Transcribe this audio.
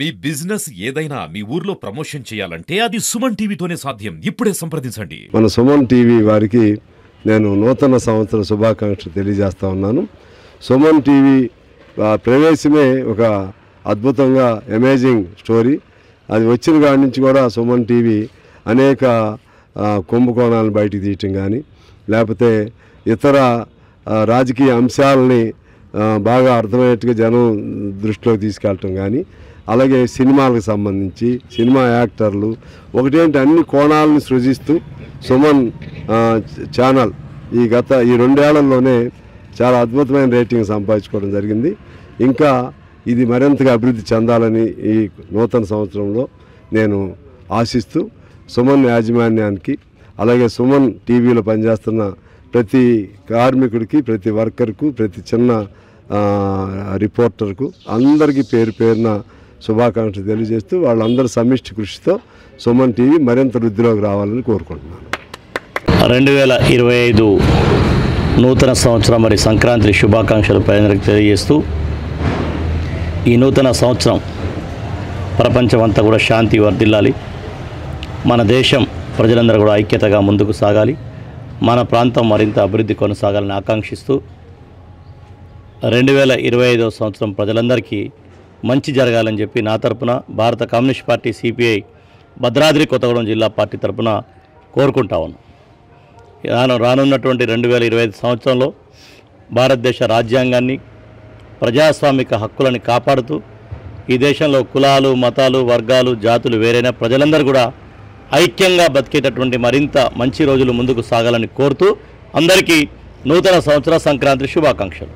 మీ business ఏదైనా మీ ఊర్లో promotion చేయాలంటే అది సుమన్ టీవీతోనే సాధ్యం. ఇప్పుడే సంప్రదించండి. మన సుమన్ టీవీ వారికి నేను నూతన సంవత్సర శుభాకాంక్షలు తెలియజేస్తా ఉన్నాను. సుమన్ టీవీ ప్రవేశమే ఒక అద్భుతంగా అమేజింగ్ స్టోరీ. అది వచ్చిన కాడి నుంచి కూడా సుమన్ టీవీ అనేక కుంభకోణాలను బయటికి తీయటం కానీ, లేకపోతే ఇతర రాజకీయ అంశాలని బాగా అర్థమయ్యేట్టుగా జనం దృష్టిలోకి తీసుకెళ్ళటం కానీ, అలాగే సినిమాలకు సంబంధించి సినిమా యాక్టర్లు ఒకటేంటి అన్ని కోణాలను సృజిస్తూ సుమన్ ఛానల్ ఈ 2 ఏళ్లలోనే చాలా అద్భుతమైన రేటింగ్ సంపాదించుకోవడం జరిగింది. ఇంకా ఇది మరింతగా అభివృద్ధి చెందాలని ఈ నూతన సంవత్సరంలో నేను ఆశిస్తూ సుమన్ యాజమాన్యానికి, అలాగే సుమన్ టీవీలో పనిచేస్తున్న ప్రతి కార్మికుడికి, ప్రతి వర్కర్కు, ప్రతి చిన్న రిపోర్టర్కు అందరికీ పేరు పేరున శుభాకాంక్షలు తెలియజేస్తూ వాళ్ళందరి సమిష్టి కృషితో సుమన్ టీవీ మరింత వృద్ధిలోకి రావాలని కోరుకుంటున్నాను. 2025 నూతన సంవత్సరం మరి సంక్రాంతి శుభాకాంక్షలు ప్రజలకు తెలియజేస్తూ, ఈ నూతన సంవత్సరం ప్రపంచమంతా కూడా శాంతి వర్ధిల్లాలి, మన దేశం ప్రజలందరూ కూడా ఐక్యతగా ముందుకు సాగాలి, మన ప్రాంతం మరింత అభివృద్ధి కొనసాగాలని ఆకాంక్షిస్తూ 2025 సంవత్సరం ప్రజలందరికీ మంచి జరగాలని చెప్పి నా తరపున భారత communist party CPI Bhadradri Kothagudem జిల్లా పార్టీ తరపున కోరుకుంటా ఉన్నాను. రానున్నటువంటి 2025 సంవత్సరంలో భారతదేశ రాజ్యాంగాన్ని, ప్రజాస్వామిక హక్కులని కాపాడుతూ ఈ దేశంలో కులాలు, మతాలు, వర్గాలు, జాతులు వేరైన ప్రజలందరూ కూడా ఐక్యంగా బతికేటటువంటి మరింత మంచి రోజులు ముందుకు సాగాలని కోరుతూ అందరికీ నూతన సంవత్సర సంక్రాంతి శుభాకాంక్షలు.